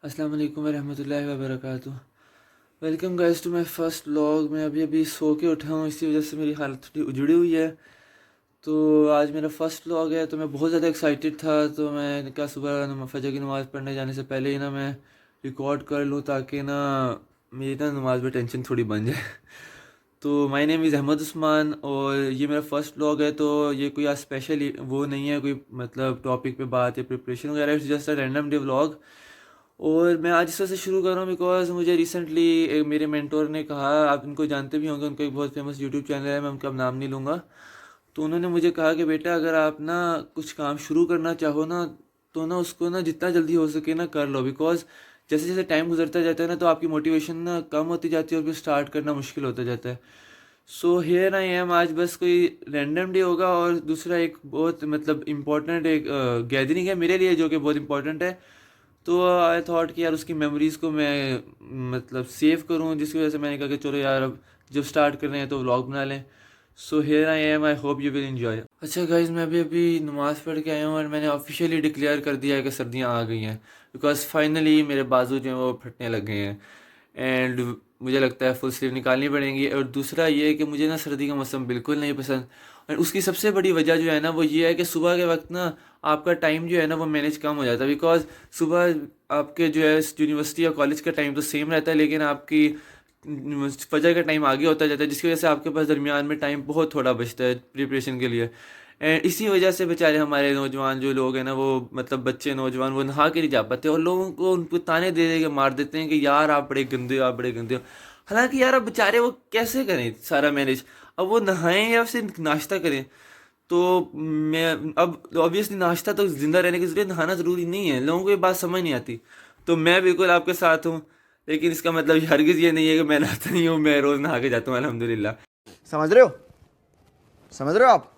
अस्सलाम वालेकुम रहमतुल्लाहि व बरकातुहू। Welcome guys to my first vlog. मैं अभी सो के उठा हूँ, इसी वजह से मेरी हालत थोड़ी उजड़ी हुई है। तो आज मेरा फर्स्ट व्लॉग है, तो मैं बहुत ज़्यादा एक्साइटेड था। तो मैंने कहा सुबह फजर की नमाज़ पढ़ने जाने से पहले ही ना मैं रिकॉर्ड कर लूँ, ताकि ना मेरी ना नमाज में टेंशन थोड़ी बन जाए। तो my name is Ahmed Usman और ये मेरा फर्स्ट व्लॉग है। तो ये कोई आज स्पेशल वो नहीं है, कोई मतलब टॉपिक पे बात या प्रिपरेशन वगैरह, it's just a random day vlog. और मैं आज इस वजह से शुरू कर रहा हूँ बिकॉज मुझे रिसेंटली मेरे मेंटोर ने कहा, आप इनको जानते भी होंगे, उनका एक बहुत फेमस यूट्यूब चैनल है, मैं उनका अब नाम नहीं लूँगा। तो उन्होंने मुझे कहा कि बेटा अगर आप ना कुछ काम शुरू करना चाहो ना, तो ना उसको ना जितना जल्दी हो सके ना कर लो। बिकॉज जैसे जैसे टाइम गुजरता जाता है ना, तो आपकी मोटिवेशन ना कम होती जाती है और फिर स्टार्ट करना मुश्किल होता जाता है। So here I am. आज बस कोई रैंडम डे होगा और दूसरा एक बहुत मतलब इम्पोर्टेंट एक गैदरिंग है मेरे लिए, जो कि बहुत इंपॉर्टेंट है। तो आई थॉट कि यार उसकी मेमोरीज़ को मैं मतलब सेव करूं, जिसकी वजह से मैंने कहा कि चलो यार अब जब स्टार्ट कर रहे हैं तो व्लॉग बना लें। So here I am, I hope you will enjoy. अच्छा गाइज, मैं अभी नमाज़ पढ़ के आया हूँ और मैंने ऑफिशियली डिक्लेयर कर दिया है कि सर्दियाँ आ गई हैं। बिकॉज फाइनली मेरे बाजू जो हैं वो फटने लग गए हैं एंड मुझे लगता है फुल स्लीव निकालनी पड़ेंगी। और दूसरा ये है कि मुझे ना सर्दी का मौसम बिल्कुल नहीं पसंद। और उसकी सबसे बड़ी वजह जो है ना वो ये है कि सुबह के वक्त ना आपका टाइम जो है ना वो मैनेज कम हो जाता है। बिकॉज सुबह आपके जो है यूनिवर्सिटी या कॉलेज का टाइम तो सेम रहता है, लेकिन आपकी फजर का टाइम आगे होता जाता है, जिसकी वजह से आपके पास दरमियान में टाइम बहुत थोड़ा बचता है प्रिपरेशन के लिए। एंड इसी वजह से बेचारे हमारे नौजवान जो लोग हैं ना, वो मतलब बच्चे नौजवान वो नहा के नहीं जा पाते और लोगों को उनको ताने दे दे के मार देते हैं कि यार आप बड़े गंदे हो, आप बड़े गंदे हो। हालांकि यार अब बेचारे वो कैसे करें सारा मैनेज, अब वो नहाएं या फिर नाश्ता करें। तो मैं अब ऑब्वियसली नाश्ता तो जिंदा रहने के जरिए नहाना ज़रूरी नहीं है, लोगों को ये बात समझ नहीं आती। तो मैं बिल्कुल आपके साथ हूँ, लेकिन इसका मतलब हरगिज़ ये नहीं है कि मैं नहाता नहीं हूँ, मैं रोज़ नहा के जाता हूँ अल्हम्दुलिल्लाह। समझ रहे हो? समझ रहे हो आप?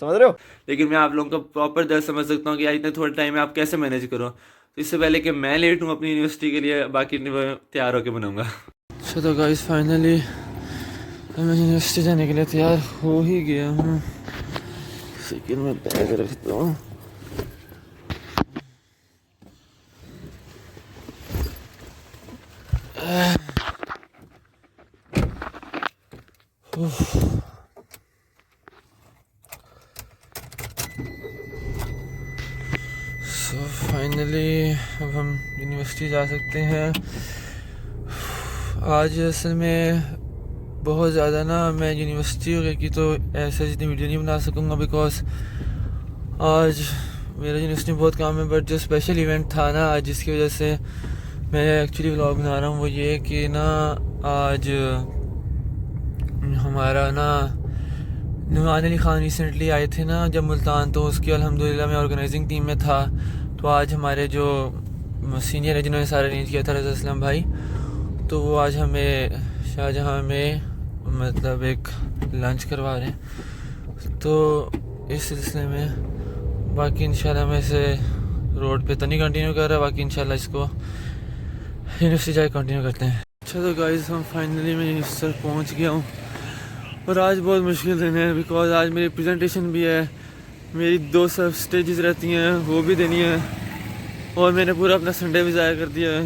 समझ रहे हो? लेकिन मैं आप लोगों का प्रॉपर दर्द समझ सकता हूँ कि यार इतने थोड़े टाइम में आप कैसे मैनेज करो। तो इससे पहले कि मैं लेट हूँ अपनी यूनिवर्सिटी के लिए, बाकी तैयार होकर बनाऊँगा। अच्छा तो गाइस फाइनली मैं यूनिवर्सिटी जाने के लिए तैयार हो ही गया हूँ। सेकंड में बैग रखता हूँ। सो फाइनली अब हम यूनिवर्सिटी जा सकते हैं। आज असल में बहुत ज़्यादा ना मैं यूनिवर्सिटी की तो ऐसे जितनी वीडियो नहीं बना सकूँगा, बिकॉज आज मेरा यूनिवर्सिटी में बहुत काम है। बट जो स्पेशल इवेंट था ना आज, जिसकी वजह से मैं एक्चुअली व्लॉग बना रहा हूँ, वो ये कि ना आज हमारा ना नुमान अली ख़ान रिसेंटली आए थे ना जब मुल्तान, तो उसकी अल्हम्दुलिल्लाह मैं ऑर्गेनाइजिंग टीम में था। तो आज हमारे जो सीनियर है जिन्होंने सारा अरेंज किया था, रज़ा असलम भाई, तो वो आज हमें शाहजहाँ में मतलब एक लंच करवा रहे हैं। तो इस सिलसिले में बाकी इंशाल्लाह मैं इसे रोड पे तो नहीं कंटिन्यू कर रहा, बाकी इंशाल्लाह इसको यूनिवर्सिटी जाके कंटिन्यू करते हैं। अच्छा तो गाइस हम फाइनली मैं यूनिवर्सिटी पहुँच गया हूँ और आज बहुत मुश्किल दिन है, बिकॉज आज मेरी प्रेजेंटेशन भी है, मेरी 2 सब स्टेजेस रहती हैं वो भी देनी है, और मैंने पूरा अपना संडे भी ज़ाया कर दिया है।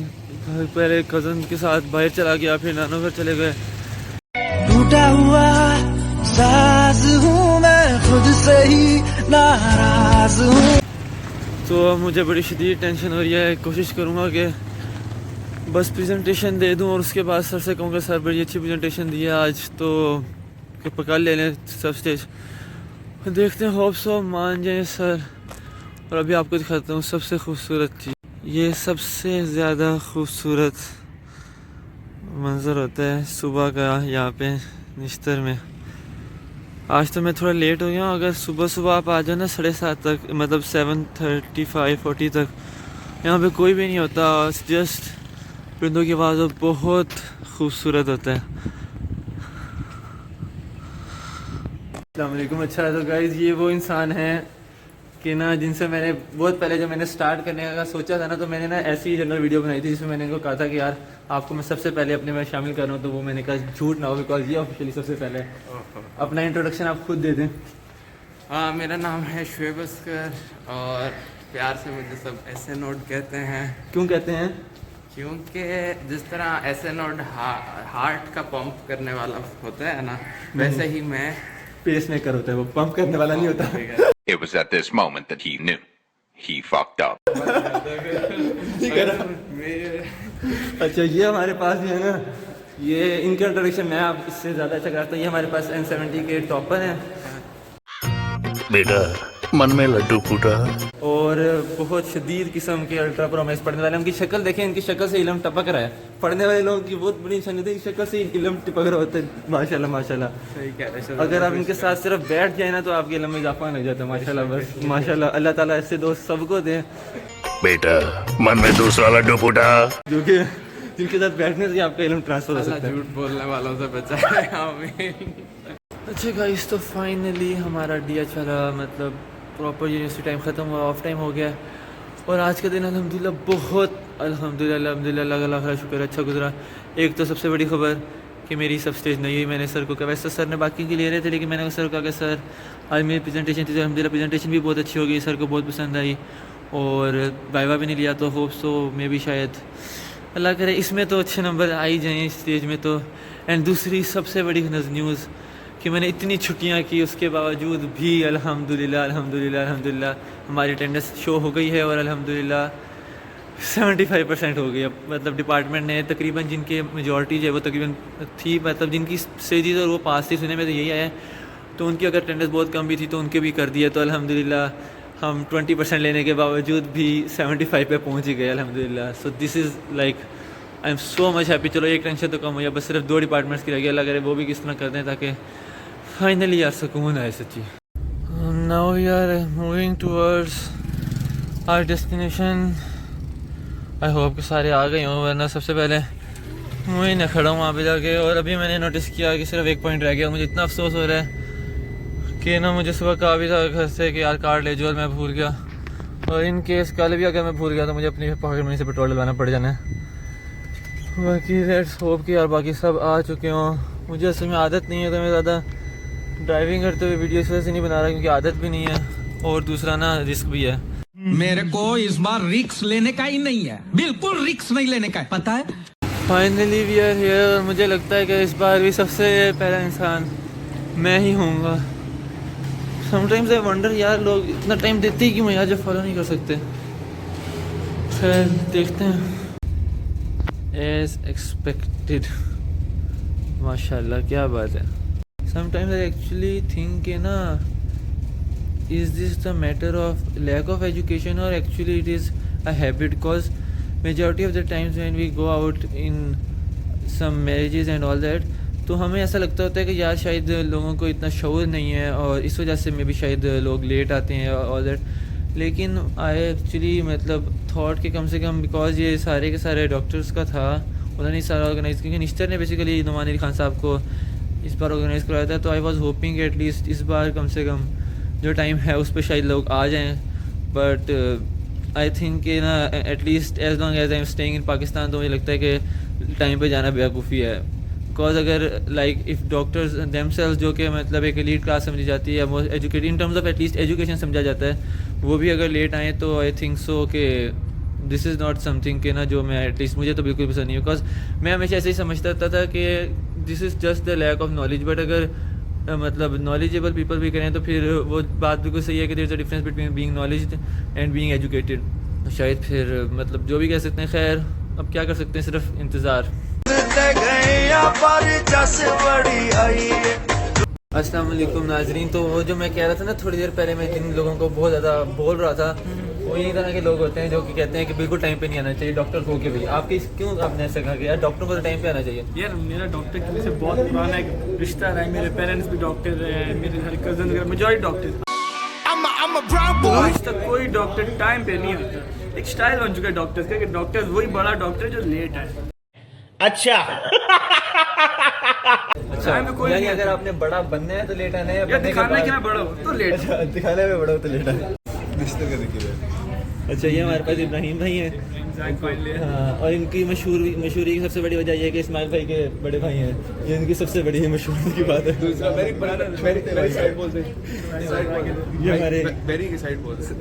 पहले कज़न के साथ बाहर चला गया, फिर नानों घर चले गए। टूटा हुआ साज हूँ मैं, खुद से ही नाराज हूँ। तो अब मुझे बड़ी शदीद टेंशन हो रही है। कोशिश करूँगा कि बस प्रेजेंटेशन दे दूँ और उसके बाद सर से कहूँगा सर बड़ी अच्छी प्रेजेंटेशन दी है आज, तो कि पकड़ ले लें सब स्टेज। देखते हैं, होप सो मान जाए सर। और अभी आपको दिखाता हूँ सबसे खूबसूरत चीज़। ये सबसे ज़्यादा खूबसूरत मंज़र होता है सुबह का यहाँ पे निश्तर में। आज तो मैं थोड़ा लेट हो गया हूँ। अगर सुबह सुबह आप आ जाओ ना 7:30 तक, मतलब 7:35-40 तक, यहाँ पे कोई भी नहीं होता, जस्ट परिंदों की आवाज़ बहुत खूबसूरत होता है। अस्सलाम वालेकुम। अच्छा तो गाइज़ ये वो इंसान हैं कि ना जिनसे मैंने बहुत पहले जब मैंने स्टार्ट करने का सोचा था ना, तो मैंने ना ऐसी ही जनरल वीडियो बनाई थी जिसमें मैंने इनको कहा था कि यार आपको मैं सबसे पहले अपने में शामिल कर रहा हूँ। तो वो मैंने कहा झूठ ना हो, बिकॉज ये ऑफिशियली सबसे पहले अपना इंट्रोडक्शन आप खुद दे दें। मेरा नाम है शुएब अस्कर और प्यार से मुझे सब ऐसे नोट कहते हैं। क्यों कहते हैं? क्योंकि जिस तरह ऐसे नोड हार्ट का पंप करने वाला होता है ना, वैसे ही मैं पेस मेकर होता है, वो पंप करने वाला नहीं होता। It was at this moment that he knew. He fucked up. अच्छा, ये हमारे पास जो है ना, ये इनका इंट्रोडक्शन मैं आप इससे ज़्यादा अच्छा करता हूँ। ये हमारे पास N70 के टॉपर हैं बेटा, मन में लड्डू फूटा। और बहुत शदीद किस्म के अल्ट्रा प्रोमेक्स पढ़ने वाले। उनकी शक्ल देखें, इनकी शक्ल से इल्म टपक रहा है। पढ़ने वाले लोगों की बहुत बड़ी निशानी होती है, शक्ल से इल्म टपक रहा होता है। माशाल्लाह माशाल्लाह। सही कह रहे हैं। अगर आप इनके साथ सिर्फ बैठ जाए ना तो आपके इल्म में इजाफा हो जाता है। माशाल्लाह, बस माशाल्लाह, अल्लाह ताला ऐसे दोस्त सबको दे बेटा, मन में दूसरा लड्डू फूटा। जो कि जिनके साथ बैठने से आपका इल्म ट्रांसफर हो सकता है। झूठ बोलने वालों से बचाए हमें। अच्छा गाइस, तो फाइनली हमारा DH वाला मतलब प्रॉपर यूनिवर्सिटी टाइम ख़त्म हुआ, ऑफ टाइम हो गया। और आज का दिन अल्हम्दुलिल्लाह बहुत अल्हम्दुलिल्लाह अल्लाह का शुक्र अच्छा गुजरा। एक तो सबसे बड़ी खबर कि मेरी सब स्टेज नहीं हुई। मैंने सर को कहा, वैसे सर ने बाकी के ले रहे थे, लेकिन मैंने सर को कहा कि सर आज मेरी प्रेजेंटेशन थी, अल्हम्दुलिल्लाह प्रेजेंटेशन भी बहुत अच्छी हो गई, सर को बहुत पसंद आई। और वाइवा भी नहीं लिया, तो होप सो मैं भी शायद अल्लाह करे इसमें तो अच्छे नंबर आ ही जाएँ स्टेज में तो। एंड दूसरी सबसे बड़ी न्यूज़ कि मैंने इतनी छुट्टियां की, उसके बावजूद भी अल्हम्दुलिल्लाह हमारी अटेंडेंस शो हो गई है। और अल्हम्दुलिल्लाह 75% हो गई। अब मतलब डिपार्टमेंट ने तकरीबन जिनके मेजॉरिटी जो है वो तकरीबन थी, मतलब जिनकी स्टेजेस और वो पास थी, सुने में तो यही आया है। तो उनकी अगर अटेंडेंस बहुत कम भी थी तो उनके भी कर दिए। तो अल्हम्दुलिल्लाह हम 20% लेने के बावजूद भी 75 पे पहुँच ही गए अल्हम्दुलिल्लाह। So this is like I am so much happy. चलो एक टेंशन तो कम हुई, बस सिर्फ 2 डिपार्टमेंट्स की रह गई। अल्लाह करे वो भी किस तरह करते हैं ताकि फाइनली यार सुकून आए सच्ची। Now we are moving towards our destination. I hope कि सारे आ गए हों, वरना सबसे पहले मैं ना खड़ा हूँ वहाँ पे जाके। और अभी मैंने नोटिस किया कि सिर्फ एक पॉइंट रह गया। मुझे इतना अफसोस हो रहा है कि ना मुझे सुबह कहा भी था घर से कि यार कार्ड ले जाओ, और मैं भूल गया। और इन केस कल भी अगर मैं भूल गया तो मुझे अपनी पॉकेट मनी से पेट्रोल डलवाना पड़ जाना है। बाकी लेट्स होप कि यार बाकी सब आ चुके हों। मुझे असल में आदत नहीं है, तो मैं ज़्यादा ड्राइविंग करते हुए वीडियो इस वजह से नहीं बना रहा क्योंकि आदत भी नहीं है, और दूसरा ना रिस्क भी है। मेरे को इस बार रिक्स लेने का ही नहीं है, बिल्कुल रिक्स नहीं लेने का है, पता है। Finally we are here. और मुझे लगता है कि इस बार भी सबसे पहला इंसान मैं ही होऊंगा। समटाइम्स आई वंडर यार लोग इतना टाइम देते ही क्यों यार जो फॉलो नहीं कर सकते। खैर देखते हैं। एज एक्सपेक्टेड, माशाल्लाह क्या बात है। समटाइम्स आई एक्चुअली थिंक कि ना is this the matter of lack of education or actually it is a habit, because majority of the times when we go out in some marriages and all that, तो हमें ऐसा लगता होता है कि यार शायद लोगों को इतना शऊर नहीं है और इस वजह से मे भी शायद लोग लेट आते हैं ऑल दैट। लेकिन आई एक्चुअली मतलब थॉट कि कम से कम बिकॉज ये सारे के सारे डॉक्टर्स का था, उन्होंने सारा ऑर्गेनाइज, क्योंकि निश्तर ने बेसिकली नुमान अली खान साहब को इस बार ऑर्गेनाइज़ करवाया था। तो आई वॉज होपिंग एटलीस्ट इस बार कम से कम जो टाइम है उस पर शायद लोग आ जाएं। बट आई थिंक कि ना at least as long as I am staying in Pakistan, तो मुझे लगता है कि टाइम पे जाना बेवकूफ़ी है। बिकॉज अगर लाइक इफ़ डॉक्टर्स देमसेल्व्स जो कि मतलब एक एलीट क्लास समझी जाती है, most educated in terms of at least education समझा जाता है, वो भी अगर लेट आएँ तो आई थिंक सो कि दिस इज़ नॉट समथिंग कि ना जो मैं एटलीस्ट मुझे तो बिल्कुल पसंद नहीं है। बिकॉज मैं हमेशा ऐसे ही समझता था कि this is just the lack of knowledge. But अगर मतलब नॉलेजेबल पीपल भी करें तो फिर वो बात बिल्कुल सही है कि there is a difference between being knowledged and being educated. तो शायद फिर मतलब जो भी कह सकते हैं, खैर अब क्या कर सकते हैं, सिर्फ इंतज़ार। अस्सलाम वालेकुम नाजरीन। तो वो जो मैं कह रहा था ना थोड़ी देर पहले, मैं जिन लोगों को बहुत ज़्यादा बोल रहा था वो यही तरह के लोग होते हैं जो कि कहते हैं कि बिल्कुल टाइम पे नहीं आना चाहिए डॉक्टर को के भी। आपके क्यों आपने ऐसा कहा कि यार डॉक्टर को तो टाइम पे आना चाहिए? यार मेरा डॉक्टर की वजह से बहुत पुराना एक रिश्ता रहा है। मेरे पेरेंट्स भी डॉक्टर हैं, मेरे सारे कजन वगैरह मेजॉरिटी डॉक्टर। आज तक कोई डॉक्टर टाइम पे नहीं आता। एक स्टाइल बन चुका है डॉक्टर्स का कि डॉक्टर वही बड़ा डॉक्टर जो लेट है। अच्छा टाइम पे कोई यानी नहीं अगर आपने बड़ा बनना है तो लेट आना है, या दिखाना है कि मैं बड़ा हूँ तो लेट। अच्छा, दिखाने में बड़ा हो तो लेट आना। अच्छा, ये हमारे पास इब्राहिम भाई हैं। हाँ, और इनकी मशहूरी की सबसे बड़ी वजह यह है कि इस्माइल भाई के बड़े भाई हैं। ये इनकी सबसे बड़ी मशहूरी की बात है। दूसरा ये हमारे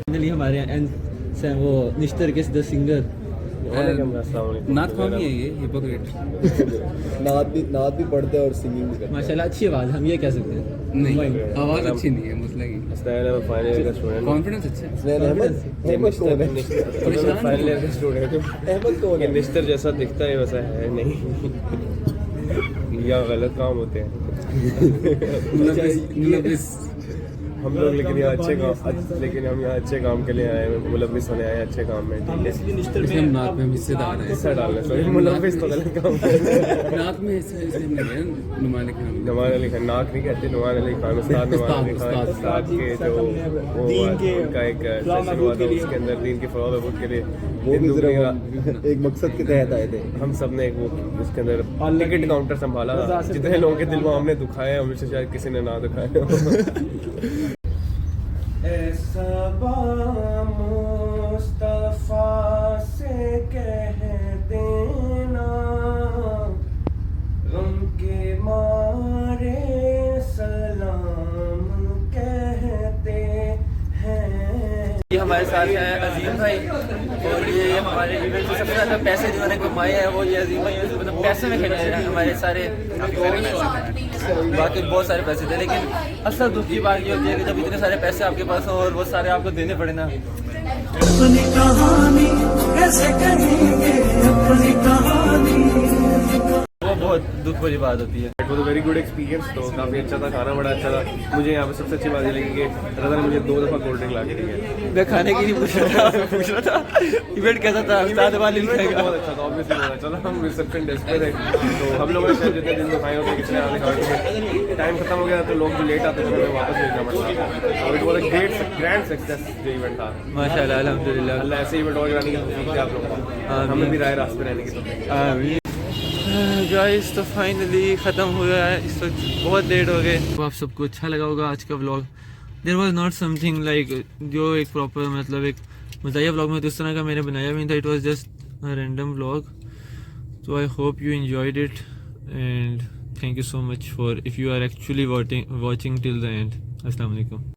फाइनली हमारे वो निश्तर के द सिंगर नात कौन है ये हिपोक्रेट? नाद भी पढ़ते हैं और सिंगिंग भी करते माशाल्लाह अच्छी आवाज़, हम ये कह सकते हैं। नहीं, आवाज़ अच्छी नहीं है मसला की। कॉन्फिडेंस अच्छा है। निस्तर जैसा दिखता है वैसा है नहीं या गलत काम होते हैं हम लोग, लेकिन यहाँ अच्छे काम, लेकिन हम यहाँ अच्छे काम के लिए आए हैं, मुलविस होने आए हैं अच्छे काम में, ठीक है। इसलिए हम नात में हम हिस्सेदार हैं। हिस्सा डाल रहे, सॉरी मुलविस तो गलत काम है। नात में हिस्से इसलिए नहीं है, नुमान अली खान। नुमान अली खान नाक नहीं कहते, नुमान अली खान उस्ताद नुमान अली खान उस्ताद के जो वो उनका एक सेशन हुआ था, उसके अंदर दीन की फरोग के लिए एक मकसद के तहत आए थे। हम सब ने एक वो उसके अंदर टिकट काउंटर संभाला था। जितने लोगों के दिल में हमने दुखाए हैं, उनसे शायद किसी ने ना दुखाए हो। ऐसा मुस्तफा से कह देना, गम के मारे सलाम कहते हैं। ये हमारे साथ है अजीम भाई, और ये हमारे इवेंट में सबसे ज़्यादा पैसे जिन्होंने कमाए हैं वो ये अजीम भाई, मतलब पैसे में खेलते हैं हमारे सारे। बाकी बहुत सारे पैसे थे, लेकिन असल दुख की बात ये होती है कि जब इतने सारे पैसे आपके पास हो और वो सारे आपको देने पड़े ना, अपनी कहानी कैसे कहेंगे, अपनी कहानी वो बहुत दुख वाली बात होती है। It was a very good experience. तो काफ़ी अच्छा था, खाना बड़ा अच्छा था। मुझे यहाँ पे सबसे अच्छी बात ये लगी कि रज़ा ने मुझे 2 दफ़ा कोल्ड ड्रिंक ला के दी है। मैं खाने की नहीं पूछ रहा था, पूछ रहा था इवेंट कैसा था, उस्ताद वाली लिखेगा। बहुत अच्छा था, ऑब्वियसली बहुत अच्छा था। हम रिसेप्शन डेस्क पे थे, तो हम लोगों ने शायद जितने दिन तो खाए होते कितने आने खाए, टाइम खत्म हो गया तो लोग जो लेट आते थे हमें वापस भेजना पड़ता। और it was a grand success जो इवेंट था। माशाल्लाह अल्हम्दुलिल्लाह, अल्लाह ऐसे इवेंट और कराने की तौफीक दे आप लोगों को, हमें भी राह रास्ते रहने की तौफीक। गाइस तो फाइनली ख़त्म हो गया है, इस वक्त बहुत लेट हो गए। तो आप सबको अच्छा लगा होगा आज का vlog. There was not something like जो एक प्रॉपर मतलब एक मज़ाहिया व्लॉग में तो इस तरह का मैंने बनाया भी नहीं था। It was just a random vlog. So I hope you enjoyed it, and thank you so much for if you are actually watching till the end. Assalamu alaikum.